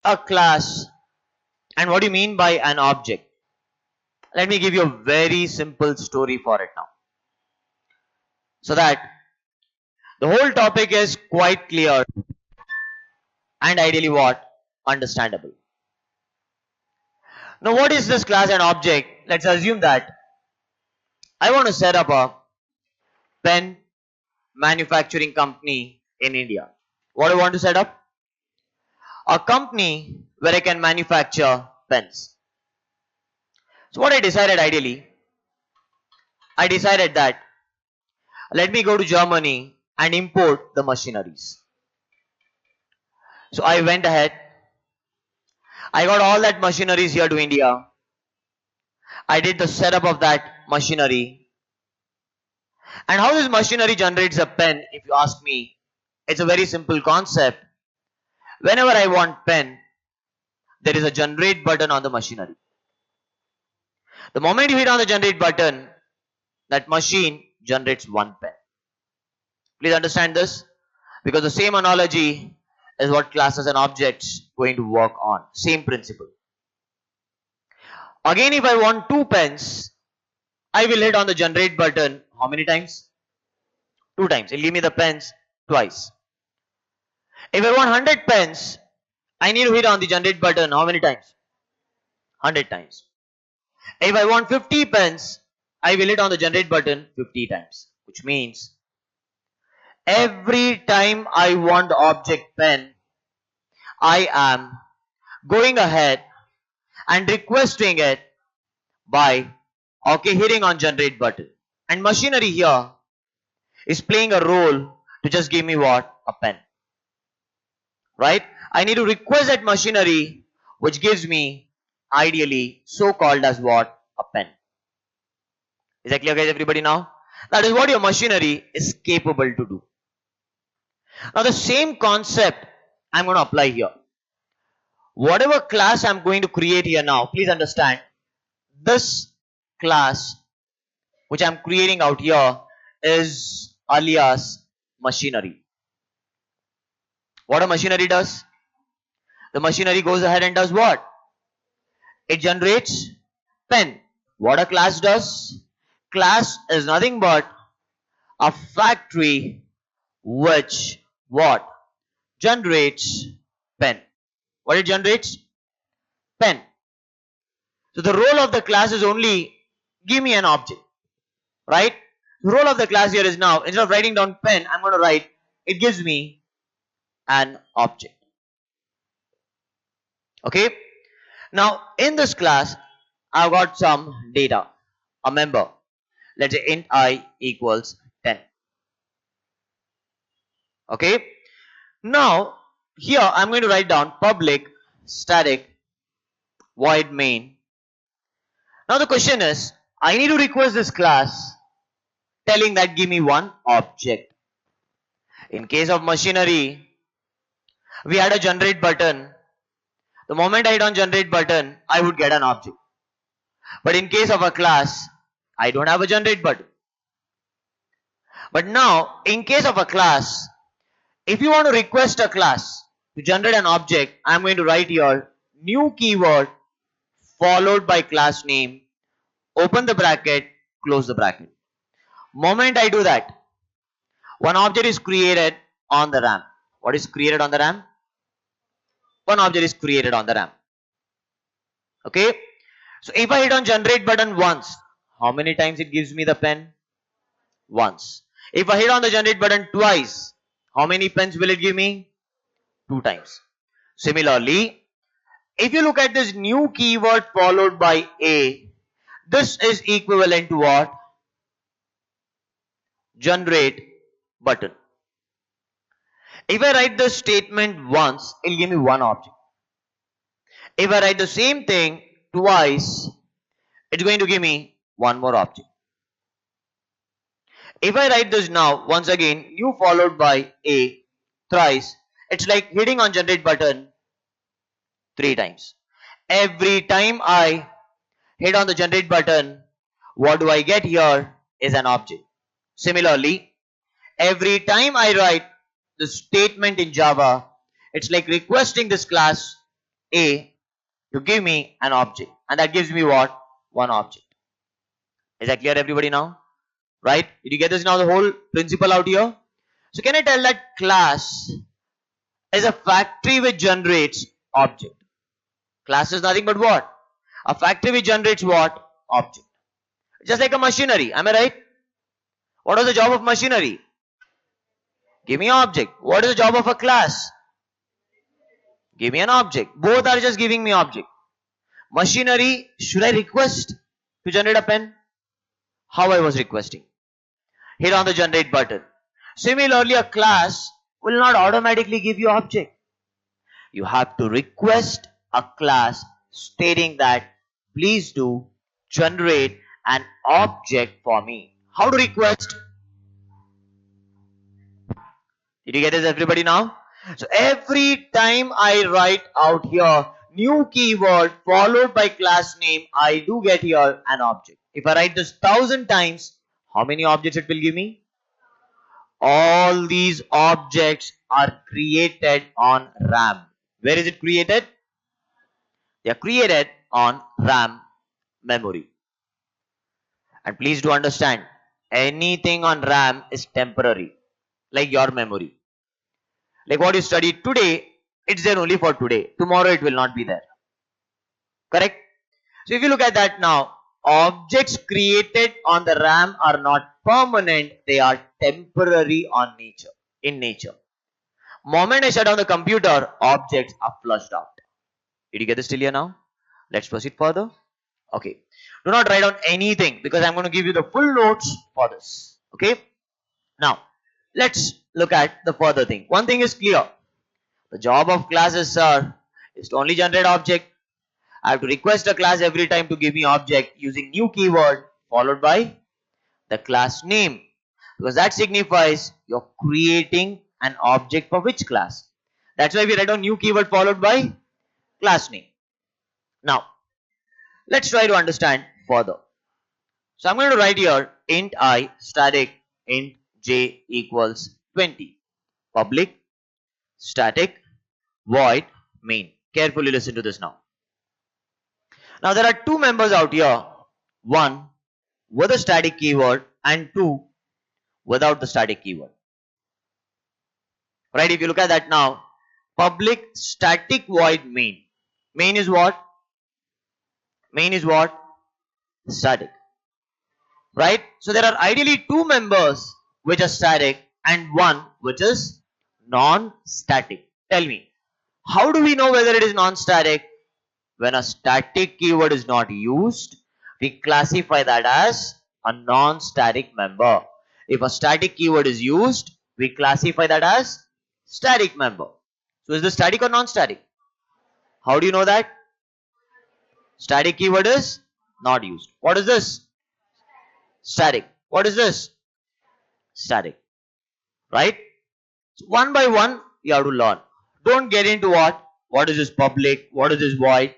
a class and what do you mean by an object? Let me give you a very simple story for it now, so that the whole topic is quite clear and ideally what? Understandable. Now what is this class and object? Let's assume that I want to set up a pen manufacturing company in India. What do I want to set up? A company where I can manufacture pens. So what I decided ideally, I decided that let me go to Germany and import the machineries. So I went ahead, I got all that machineries here to India. I did the setup of that machinery. And how this machinery generates a pen, if you ask me, it's a very simple concept. Whenever I want pen, there is a generate button on the machinery. The moment you hit on the generate button, that machine generates one pen. Please understand this, because the same analogy is what classes and objects going to work on. Same principle. Again, if I want 2 pens, I will hit on the generate button how many times? 2 times. It will give me the pens twice. If I want 100 pens, I need to hit on the generate button how many times? 100 times. If I want 50 pens, I will hit on the generate button 50 times. Which means every time I want the object pen, I am going ahead and requesting it by hitting on generate button. And machinery here is playing a role to just give me what? A pen. Right? I need to request that machinery which gives me ideally so called as what? A pen. Is that clear, guys, everybody now? That is what your machinery is capable to do. Now the same concept I'm going to apply here. Whatever class I'm going to create here now, please understand, this class which I'm creating out here is alias machinery. What a machinery does? The machinery goes ahead and does what? It generates pen. What a class does? Class is nothing but a factory which what? Generates pen. What it generates? Pen. So the role of the class is only give me an object. Right? The role of the class here is now, instead of writing down pen, I'm going to write, it gives me an object. Okay? Now in this class, I've got some data, a member. Let's say int I equals 10. Okay? Now here I'm going to write down public static void main. Now the question is, I need to request this class telling that give me one object. In case of machinery, we had a generate button. The moment I hit on generate button, I would get an object. But in case of a class, I don't have a generate button. But now, in case of a class, if you want to request a class to generate an object, I am going to write here new keyword followed by class name, open the bracket, close the bracket. Moment I do that, one object is created on the RAM. What is created on the RAM? One object is created on the RAM. Okay. So if I hit on generate button once, how many times it gives me the pen? Once. If I hit on the generate button twice, how many pens will it give me? 2 times. Similarly, if you look at this new keyword followed by A, this is equivalent to what? Generate button. If I write the statement once, it will give me one object. If I write the same thing twice, it's going to give me one more object. If I write this now, once again, new followed by A thrice, it's like hitting on generate button 3 times. Every time I hit on the generate button, what do I get here is an object. Similarly, every time I write the statement in Java, it's like requesting this class A to give me an object, and that gives me what? One object. Is that clear, everybody now? Right? Did you get this now, the whole principle out here? So can I tell that class is a factory which generates object? Class is nothing but what? A factory which generates what? Object. Just like a machinery, am I right? What is the job of machinery? Give me an object. What is the job of a class? Give me an object. Both are just giving me object. Machinery, should I request to generate a pen? How I was requesting? Hit on the generate button. Similarly, a class will not automatically give you object. You have to request a class stating that please do generate an object for me. How to request? Did you get this, everybody now? So every time I write out here new keyword followed by class name, I do get here an object. If I write this 1000 times, how many objects it will give me? All these objects are created on RAM. Where is it created? They are created on RAM memory. And please do understand, anything on RAM is temporary, like your memory. Like what you studied today, it's there only for today. Tomorrow it will not be there. Correct? So if you look at that now, objects created on the RAM are not permanent, they are temporary in nature. Moment I shut down the computer, objects are flushed out. Did you get this till here now? Let's proceed further. Okay. Do not write down anything because I'm going to give you the full notes for this. Okay. Now, let's look at the further thing. One thing is clear. The job of classes, sir, is to only generate object. I have to request a class every time to give me object using new keyword followed by the class name, because that signifies you're creating an object for which class. That's why we write down new keyword followed by class name. Now, let's try to understand further. So I'm going to write here int I static int j equals 20. Public static void main. Carefully listen to this now. Now there are two members out here. One with a static keyword and two without the static keyword. Right? If you look at that now, public static void main. Main is what? Main is what? Static. Right? So there are ideally two members which are static and one which is non-static. Tell me, how do we know whether it is non-static? When a static keyword is not used, we classify that as a non-static member. If a static keyword is used, we classify that as static member. So is this static or non-static? How do you know that? Static keyword is not used. What is this? Static. What is this? Static. Right? So one by one, you have to learn. Don't get into what? What is this public? What is this void?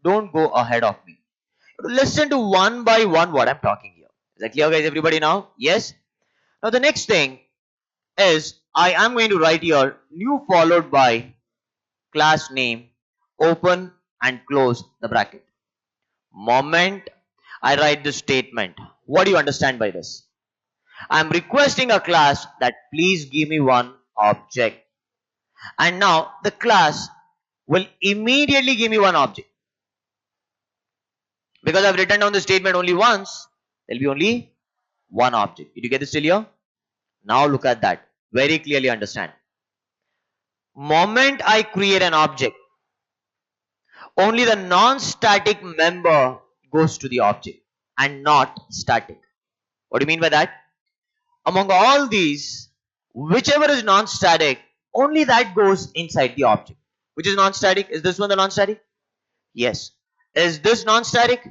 Don't go ahead of me. Listen to one by one what I'm talking here. Is that clear, guys? Everybody now? Yes? Now the next thing is I am going to write here new followed by class name, open and close the bracket. Moment I write this statement. What do you understand by this? I am requesting a class that please give me one object. And now the class will immediately give me one object. Because I've written down the statement only once, there will be only one object. Did you get this till here? Now look at that. Very clearly understand. Moment I create an object, only the non-static member goes to the object and not static. What do you mean by that? Among all these, whichever is non-static, only that goes inside the object. Which is non-static? Is this one the non-static? Yes. Is this non-static?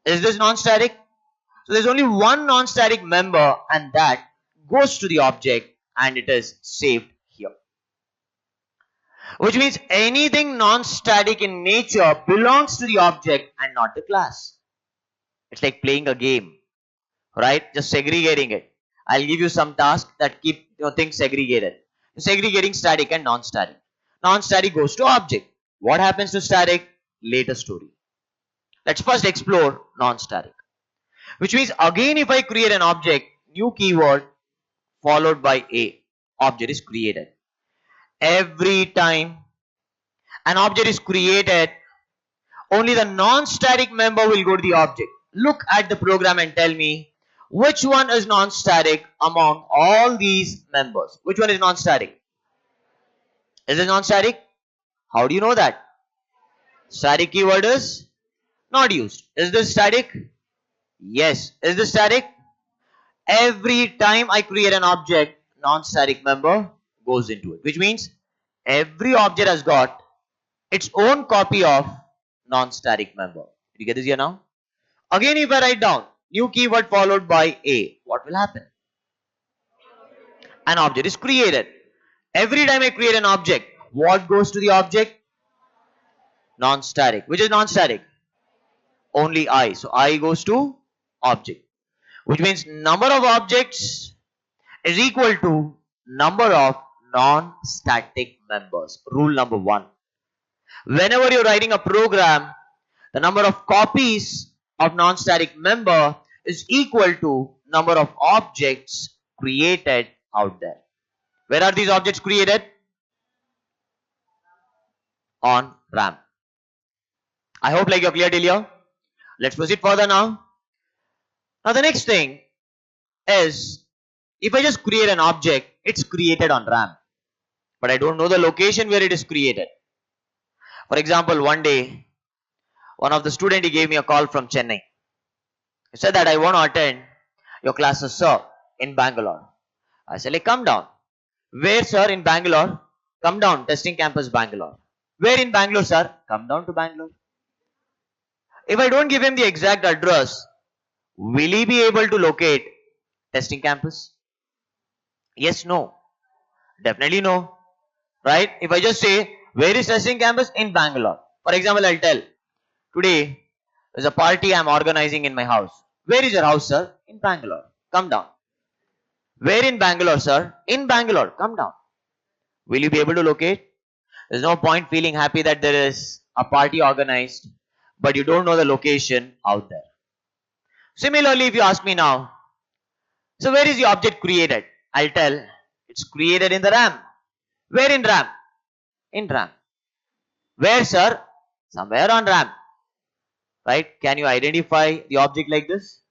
Is this non-static? So there's only one non-static member and that goes to the object and it is saved here. Which means anything non-static in nature belongs to the object and not the class. It's like playing a game, right? Just segregating it. I'll give you some tasks that keep things segregated. Segregating static and non-static. Non-static goes to object. What happens to static? Later story. Let's first explore non-static. Which means again if I create an object, new keyword followed by a, object is created. Every time an object is created, only the non-static member will go to the object. Look at the program and tell me which one is non-static among all these members. Which one is non-static? Is it non-static? How do you know that? Static keyword is not used. Is this static? Yes. Is this static? Every time I create an object, non-static member goes into it. Which means every object has got its own copy of non-static member. Did you get this here now? Again if I write down new keyword followed by a, what will happen? An object is created. Every time I create an object, what goes to the object? Non-static. Which is non-static? Only I. So I goes to object. Which means number of objects is equal to number of non-static members. Rule number 1. Whenever you're writing a program, the number of copies of non-static member is equal to number of objects created out there. Where are these objects created? On RAM. I hope like you're clear till here. Let's proceed further now. Now the next thing is, if I just create an object, it's created on RAM. But I don't know the location where it is created. For example, one day, one of the students, he gave me a call from Chennai. He said that I want to attend your classes, sir, in Bangalore. I said, like, come down. Where, sir? In Bangalore? Come down, testing campus, Bangalore. Where in Bangalore, sir? Come down to Bangalore. If I don't give him the exact address, will he be able to locate testing campus? Yes, no. Definitely no. Right? If I just say, where is testing campus? In Bangalore. For example, I'll tell, today there's a party I'm organizing in my house. Where is your house, sir? In Bangalore. Come down. Where in Bangalore, sir? In Bangalore. Come down. Will you be able to locate? There's no point feeling happy that there is a party organized, but you don't know the location out there. Similarly, if you ask me now, so where is the object created? I'll tell, it's created in the RAM. Where in RAM? In RAM. Where, sir? Somewhere on RAM. Right? Can you identify the object like this?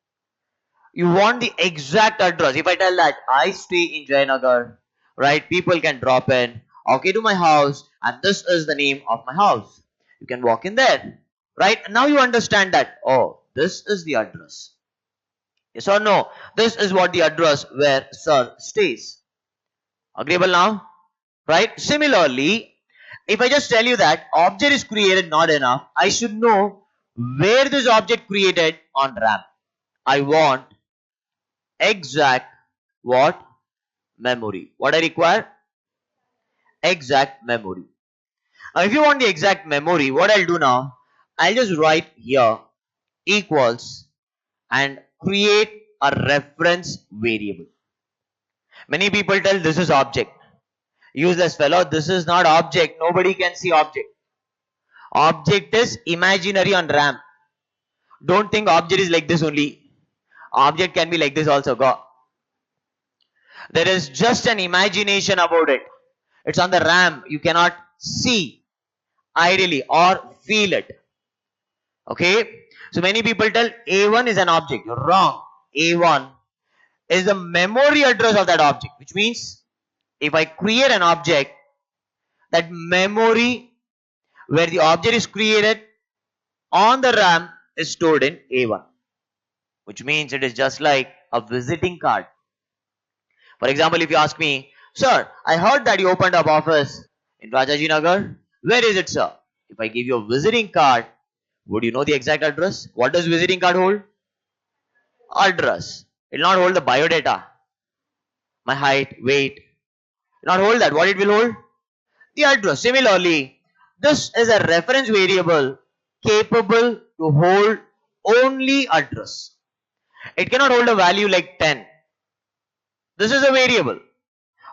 You want the exact address. If I tell that I stay in Jayanagar, right? People can drop in, okay, to my house, and this is the name of my house. You can walk in there, right? Now you understand that, oh, this is the address. Yes or no? This is what the address where sir stays. Agreeable now? Right? Similarly, if I just tell you that object is created not enough, I should know where this object created on RAM. I want exact what? Memory. What I require? Exact memory. Now if you want the exact memory, what I'll do now, I'll just write here equals and create a reference variable. Many people tell this is object. Useless fellow, this is not object. Nobody can see object. Object is imaginary on RAM. Don't think object is like this only. Object can be like this also. Go. There is just an imagination about it. It's on the RAM. You cannot see ideally or feel it. Okay. So many people tell A1 is an object. You're wrong. A1 is the memory address of that object. Which means if I create an object, that memory where the object is created on the RAM is stored in A1. Which means it is just like a visiting card. For example, if you ask me, sir, I heard that you opened up office in Rajaji Nagar. Where is it, sir? If I give you a visiting card, would you know the exact address? What does visiting card hold? Address. It will not hold the biodata. My height, weight. It will not hold that. What it will hold? The address. Similarly, this is a reference variable capable to hold only address. It cannot hold a value like 10. This is a variable.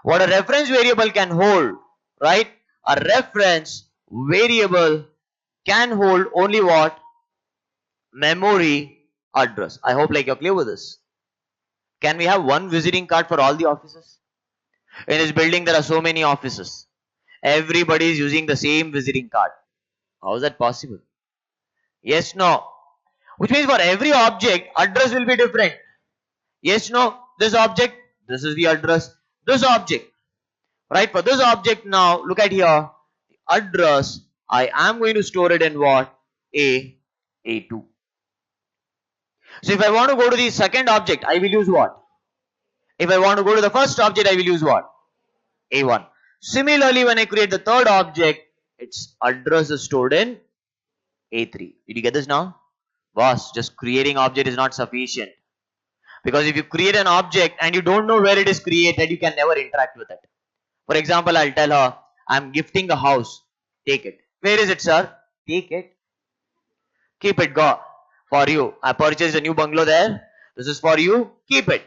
What a reference variable can hold, right? A reference variable can hold only what? Memory address. I hope like you're clear with this. Can we have one visiting card for all the offices? In this building there are so many offices. Everybody is using the same visiting card. How is that possible? Yes, no. Which means for every object, address will be different. Yes, no. This object, this is the address. This object, right? For this object now, look at here. The address, I am going to store it in what? A2. So if I want to go to the second object, I will use what? If I want to go to the first object, I will use what? A1. Similarly, when I create the third object, its address is stored in A3. Did you get this now? Boss, just creating object is not sufficient. Because if you create an object and you don't know where it is created, you can never interact with it. For example, I'll tell her, I'm gifting a house. Take it. Where is it, sir? Take it. Keep it, go. For you. I purchased a new bungalow there. This is for you. Keep it.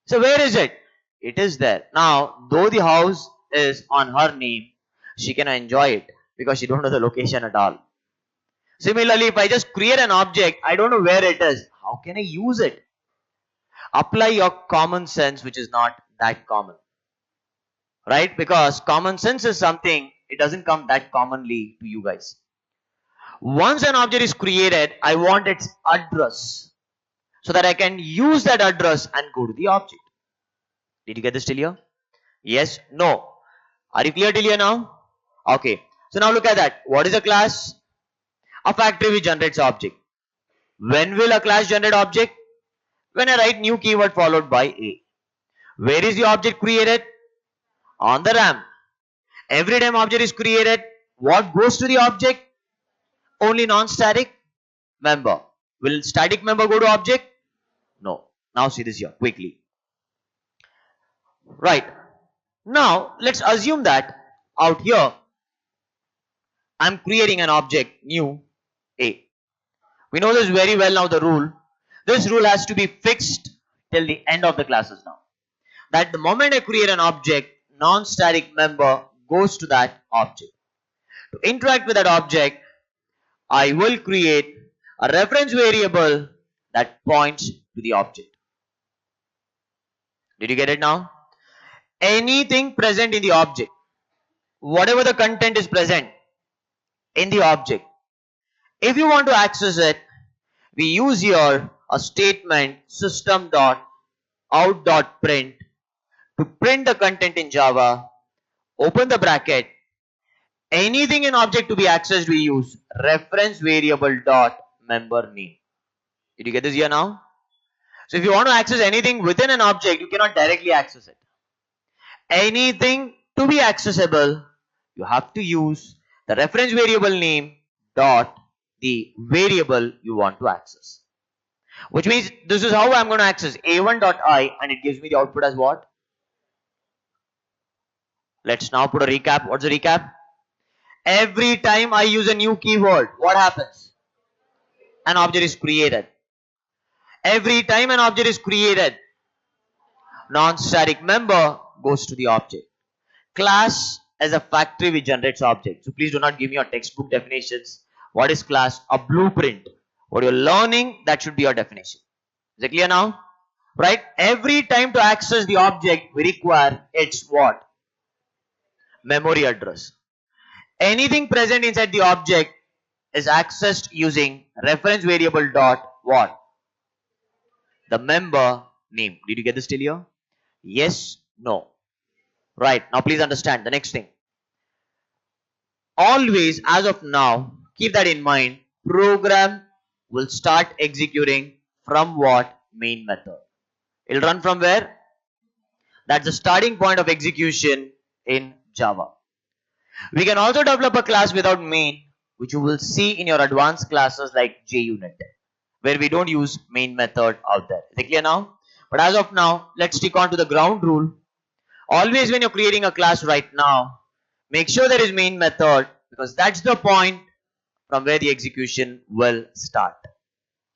So where is it? It is there. Now, though the house is on her name, she can enjoy it because she don't know the location at all. Similarly, if I just create an object, I don't know where it is. How can I use it? Apply your common sense, which is not that common. Right? Because common sense is something, it doesn't come that commonly to you guys. Once an object is created, I want its address so that I can use that address and go to the object. Did you get this till here? Yes? No? Are you clear till here now? Okay. So now look at that. What is a class? A factory which generates object. When will a class generate object? When I write new keyword followed by A. Where is the object created? On the RAM. Every time object is created, what goes to the object? Only non-static member. Will static member go to object? No. Now see this here quickly. Right. Now let's assume that out here I'm creating an object new A. We know this very well now, the rule. This rule has to be fixed till the end of the classes now. That the moment I create an object, non-static member goes to that object. To interact with that object, I will create a reference variable that points to the object. Did you get it now? Anything present in the object, whatever the content is present in the object, if you want to access it, we use here a statement system.out.print to print the content in Java. Open the bracket. Anything in object to be accessed, we use reference variable dot member name. Did you get this here now? So if you want to access anything within an object, you cannot directly access it. Anything to be accessible, you have to use the reference variable name dot the variable you want to access. Which means this is how I'm going to access a1.i and it gives me the output as what? Let's now put a recap. What's the recap? Every time I use a new keyword, what happens? An object is created. Every time an object is created, non-static member goes to the object. Class as a factory which generates objects. So please do not give me your textbook definitions. What is class? A blueprint. What you're learning, that should be your definition. Is it clear now? Right? Every time to access the object, we require its what? Memory address. Anything present inside the object is accessed using reference variable dot what? The member name. Did you get this till here? Yes? No? Right. Now please understand the next thing. Always, as of now, keep that in mind. Program will start executing from what? Main method. It will run from where? That's the starting point of execution in Java. We can also develop a class without main, which you will see in your advanced classes like JUnit, where we don't use main method out there. Is it clear now? But as of now, let's stick on to the ground rule. Always when you're creating a class right now, make sure there is main method because that's the point from where the execution will start.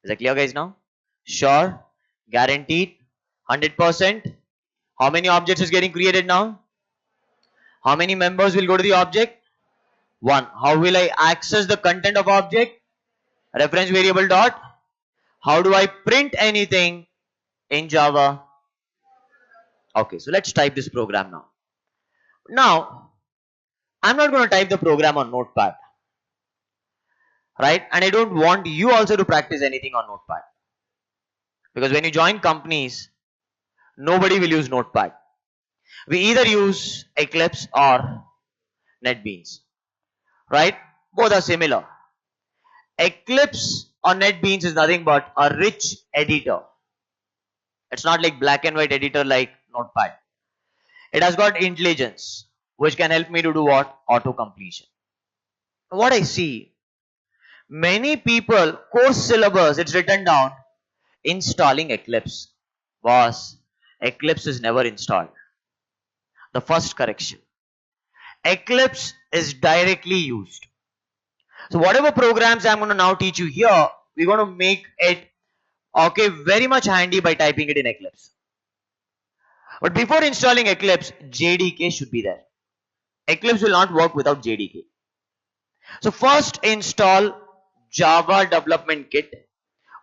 Is that clear guys now? Sure? Guaranteed? 100%? How many objects is getting created now? How many members will go to the object? One, how will I access the content of object? Reference variable dot. How do I print anything in Java? Okay, so let's type this program now. Now, I'm not going to type the program on Notepad, right? And I don't want you also to practice anything on Notepad. Because when you join companies, nobody will use Notepad. We either use Eclipse or NetBeans, right? Both are similar. Eclipse or NetBeans is nothing but a rich editor. It's not like black and white editor like Notepad. It has got intelligence, which can help me to do what? Auto completion. What I see, many people, course syllabus, it's written down, installing Eclipse. Boss, Eclipse is never installed. The first correction. Eclipse is directly used. So whatever programs I'm going to now teach you here, we're going to make it very much handy by typing it in Eclipse. But before installing Eclipse, JDK should be there. Eclipse will not work without JDK. So first install Java Development Kit.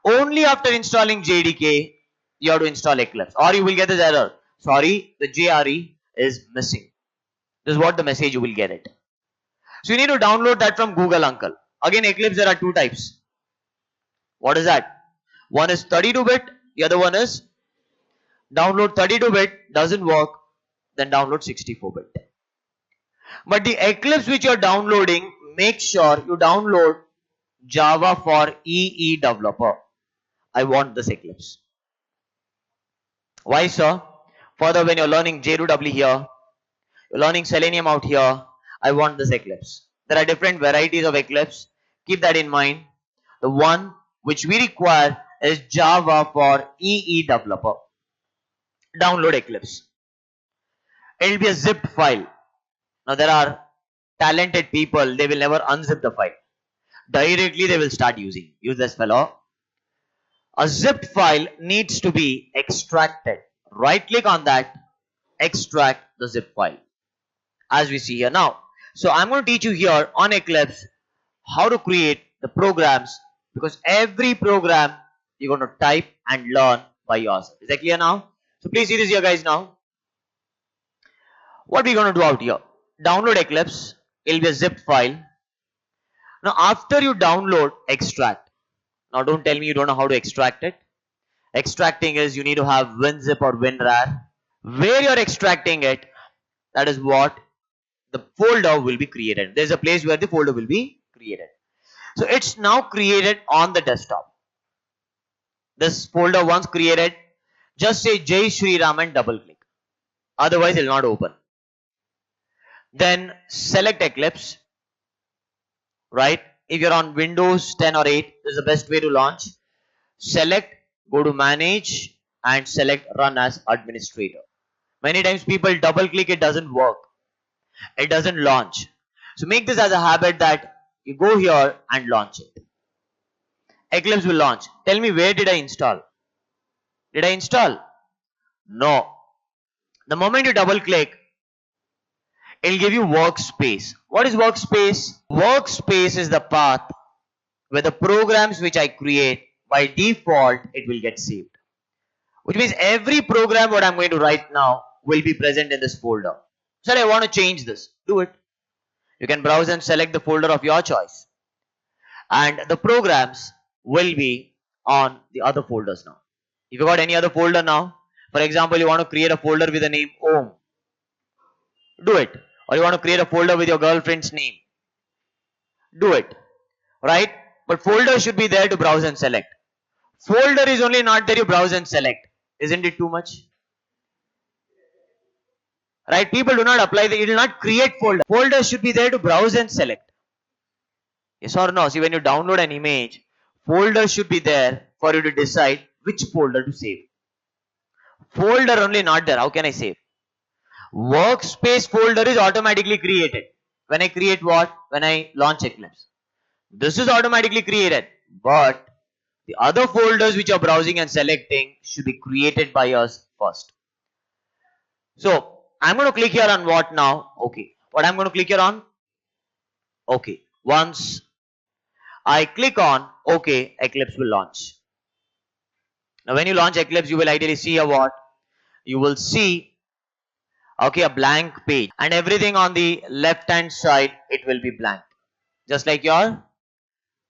Only after installing JDK, you have to install Eclipse, or you will get this error. Sorry, the JRE is missing. This is what the message you will get it. So you need to download that from Google Uncle. Again, Eclipse, there are two types. What is that? One is 32-bit, the other one is download 32-bit, doesn't work, then download 64-bit. But the Eclipse which you are downloading, make sure you download Java for EE developer. I want this Eclipse. Why, sir? Further, when you're learning J2EE here, you're learning Selenium out here, I want this Eclipse. There are different varieties of Eclipse. Keep that in mind. The one which we require is Java for EE developer. Download Eclipse. It will be a zipped file. Now there are talented people, they will never unzip the file. Directly they will start using. Use this fellow. A zipped file needs to be extracted. Right click on that, extract the zip file. As we see here now. So I'm going to teach you here on Eclipse how to create the programs, because every program you're going to type and learn by yourself. Is that clear now? So please see this here guys now. What we're going to do out here, download Eclipse. It will be a zipped file. Now after you download, extract. Now don't tell me you don't know how to extract it. Extracting is you need to have WinZip or WinRAR. Where you're extracting it, that is what the folder will be created. There's a place where the folder will be created. So it's now created on the desktop. This folder once created, just say Jai Shri Ram and double click. Otherwise it will not open. Then select Eclipse. Right? If you're on Windows 10 or 8, this is the best way to launch. Select, go to manage and select run as administrator. Many times people double click, it doesn't work. It doesn't launch. So make this as a habit that you go here and launch it. Eclipse will launch. Tell me, where did I install? Did I install? No. The moment you double click, it will give you workspace. What is workspace? Workspace is the path where the programs which I create, by default it will get saved. Which means every program what I'm going to write now will be present in this folder. Sir, I want to change this. Do it. You can browse and select the folder of your choice. And the programs will be on the other folders now. If you got any other folder now, for example, you want to create a folder with the name Om. Do it. Or you want to create a folder with your girlfriend's name. Do it. Right? But folder should be there to browse and select. Folder is only not there, you browse and select. Isn't it too much? Right? People do not apply it will not create folder. Folder should be there to browse and select. Yes or no? See, when you download an image, folder should be there for you to decide which folder to save. Folder only not there. How can I save? Workspace folder is automatically created. When I create what? When I launch Eclipse. This is automatically created. But the other folders which are browsing and selecting should be created by us first. So I'm going to click here on what now? Okay. What I'm going to click here on? Okay. Once I click on OK, Eclipse will launch. Now when you launch Eclipse, you will ideally see a what? You will see, okay, a blank page, and everything on the left hand side, it will be blank, just like your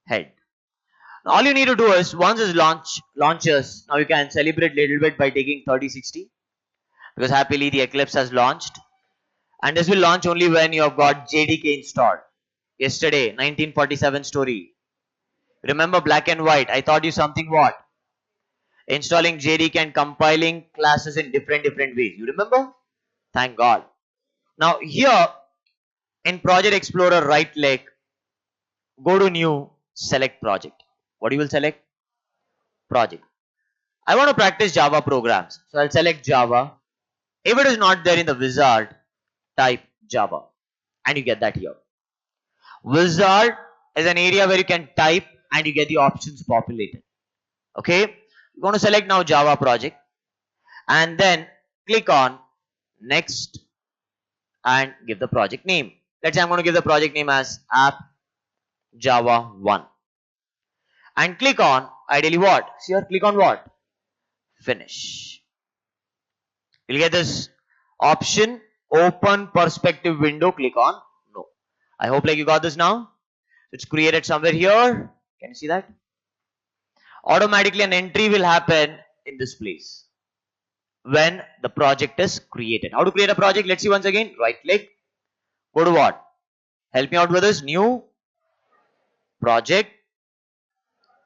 head. Now, all you need to do is, once it launches, now you can celebrate little bit by taking 3060, because happily the Eclipse has launched, and this will launch only when you have got JDK installed. Yesterday, 1947 story. Remember black and white? I taught you something what? Installing JDK and compiling classes in different ways. You remember? Thank God. Now here in Project Explorer, right click, go to new, select project. What you will select? Project. I want to practice Java programs. So I'll select Java. If it is not there in the wizard, type Java. And you get that here. Wizard is an area where you can type and you get the options populated. Okay. You're going to select now Java project. And then click on next and give the project name. Let's say I'm going to give the project name as app Java 1. And click on ideally what? See here, click on what? Finish. You'll get this option, open perspective window. Click on no. I hope like you got this now. It's created somewhere here. Can you see that? Automatically an entry will happen in this place when the project is created. How to create a project? Let's see once again. Right click. Go to what? Help me out with this. New project.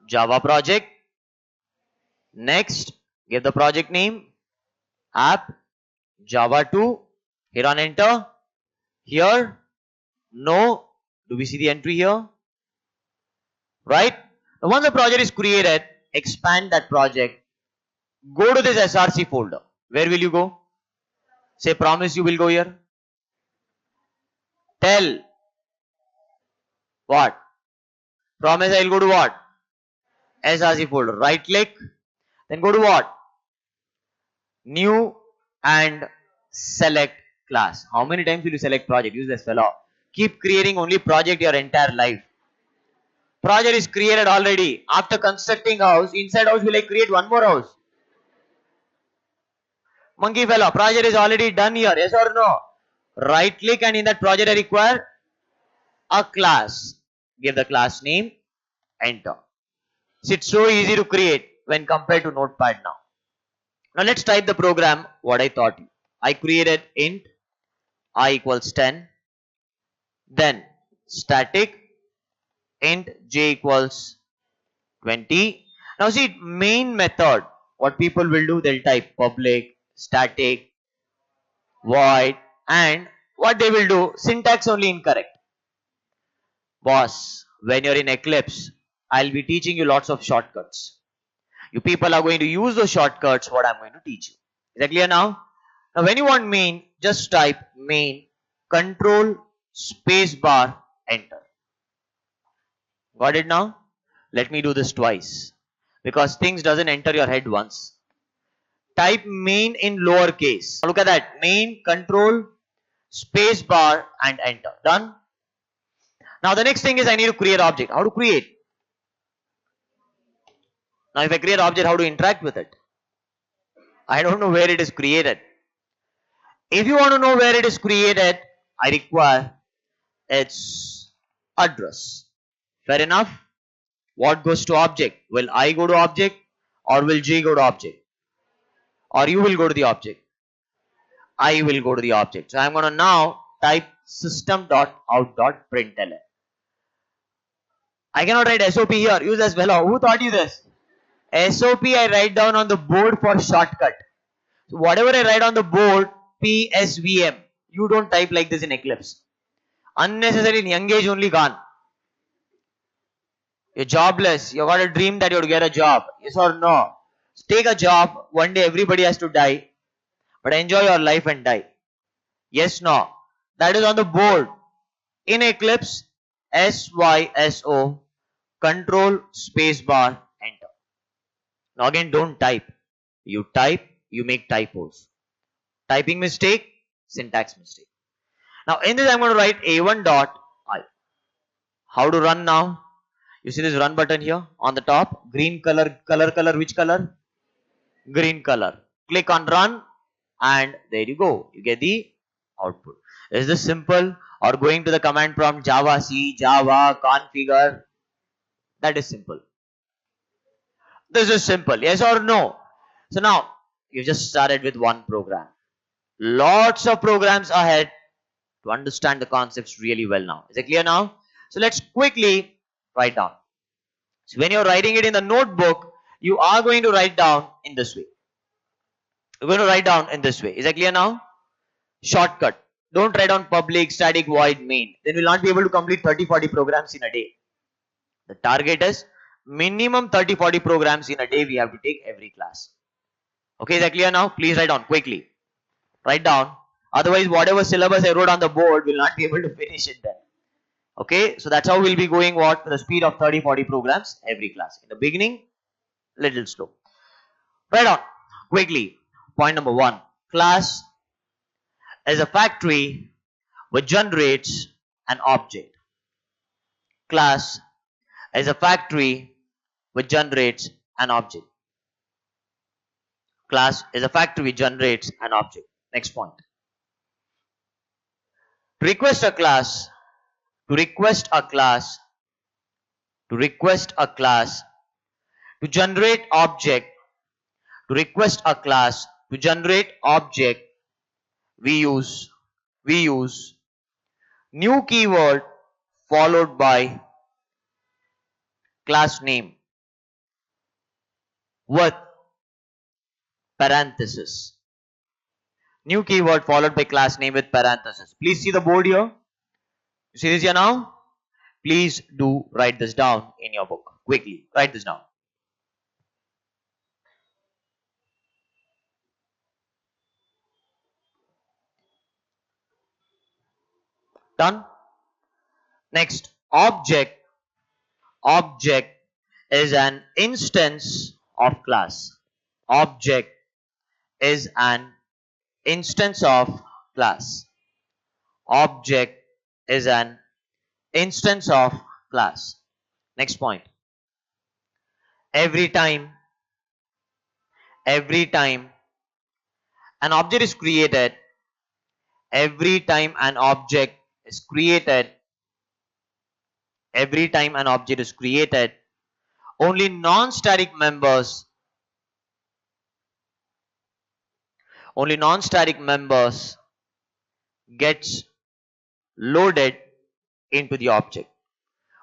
Java project. Next. Give the project name. App Java 2. Hit on enter. Here. No. Do we see the entry here? Right. Now once the project is created, expand that project. Go to this SRC folder. Where will you go? Say promise you will go here. Tell. What? Promise I will go to what? SRC folder. Right click. Then go to what? New and select class. How many times will you select project? Use this fellow. Keep creating only project your entire life. Project is created already. After constructing house, inside house will I create one more house? Monkey fellow, project is already done here. Yes or no? Right click and in that project I require a class. Give the class name. Enter. So it's so easy to create when compared to Notepad now. Now let's type the program what I taught you. I created int I equals 10. Then static int j equals 20. Now see main method. What people will do, they'll type public, static, void, and what they will do, syntax only incorrect. Boss, when you're in Eclipse, I'll be teaching you lots of shortcuts. You people are going to use those shortcuts, what I'm going to teach you. Is that clear now? Now when you want main, just type main, control, space bar, enter. Got it now? Let me do this twice, because things doesn't enter your head once. Type main in lowercase. Look at that. Main, control, space bar, and enter. Done? Now the next thing is I need to create object. How to create? Now if I create object, how to interact with it? I don't know where it is created. If you want to know where it is created, I require its address. Fair enough? What goes to object? Will I go to object or will J go to object? Or you will go to the object? I will go to the object. So I'm going to now type system.out.println. I cannot write SOP here. Use as well. Who taught you this? SOP I write down on the board for shortcut. So whatever I write on the board, PSVM. You don't type like this in Eclipse. Unnecessary in young age only gone. You're jobless. You got a dream that you'll get a job. Yes or no? Take a job. One day everybody has to die. But enjoy your life and die. Yes, no. That is on the board. In Eclipse, SYSO, control, space bar, enter. Now again, don't type. You type, you make typos. Typing mistake, syntax mistake. Now in this I'm going to write a1.i. How to run now? You see this run button here on the top, green color, which color? Green color. Click on run and there you go. You get the output. Is this simple? Or going to the command prompt Java C, Java, configure? That is simple. This is simple. Yes or no? So now you just started with one program. Lots of programs ahead to understand the concepts really well now. Is it clear now? So let's quickly write down. So when you're writing it in the notebook, you are going to write down in this way. You're going to write down in this way. Is that clear now? Shortcut. Don't write down public, static, void, main. Then we'll not be able to complete 30-40 programs in a day. The target is minimum 30-40 programs in a day we have to take every class. Okay, is that clear now? Please write down quickly. Write down. Otherwise, whatever syllabus I wrote on the board will not be able to finish it then. Okay, so that's how we'll be going what? The speed of 30-40 programs every class. In the beginning, little slow. Write down quickly. Point number 1. Class is a factory which generates an object. Class is a factory which generates an object. Class is a factory which generates an object. Next point. To request a class, to generate object, we use new keyword followed by class name with parenthesis. New keyword followed by class name with parenthesis. Please see the board here. You see this here now? Please do write this down in your book. Quickly, write this down. Done? Next, object. Object is an instance of class. Object is an instance of class. Object is an instance of class. Next point. Every time an object is created, only non-static members gets loaded into the object.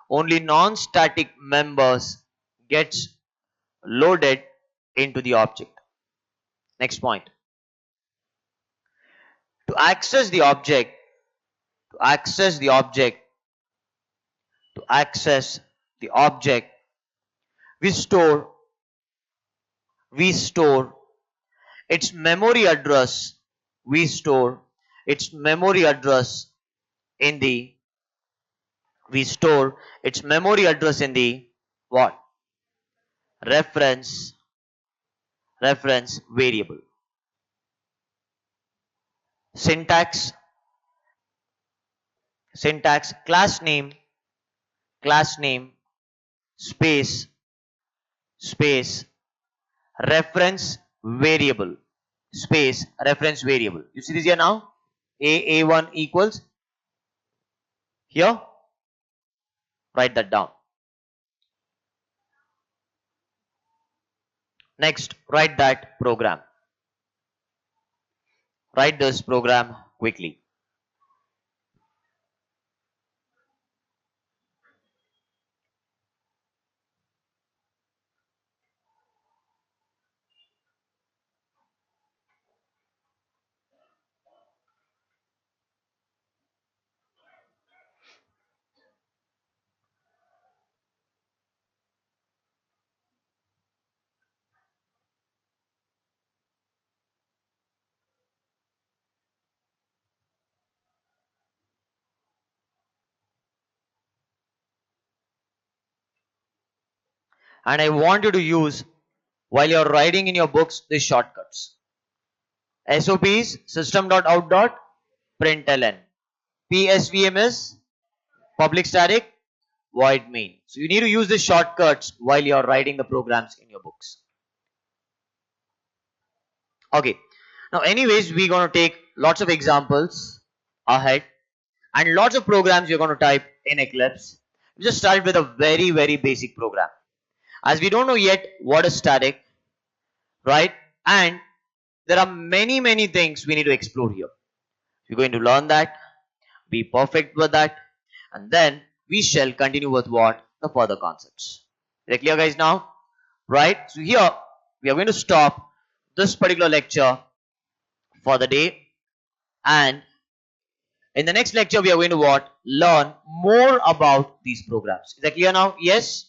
Only non-static members gets loaded into the object. Next point. To access the object, we store its memory address. In the what? Reference variable. Syntax, class name space reference variable. You see this here now? A1 equals here. Write that down. Next, write that program. Write this program quickly. And I want you to use, while you're writing in your books, these shortcuts. SOPs, system.out.println. PSVM is public static void main. So you need to use the shortcuts while you're writing the programs in your books. Okay. Now anyways, we're going to take lots of examples ahead and lots of programs you're going to type in Eclipse. We just start with a very basic program. As we don't know yet what is static, right? And there are many things we need to explore here. We're going to learn that, be perfect with that, and then we shall continue with what? The further concepts. Is it clear, guys, now? Right? So here we are going to stop this particular lecture for the day, and in the next lecture we are going to what? Learn more about these programs. Is that clear now? Yes?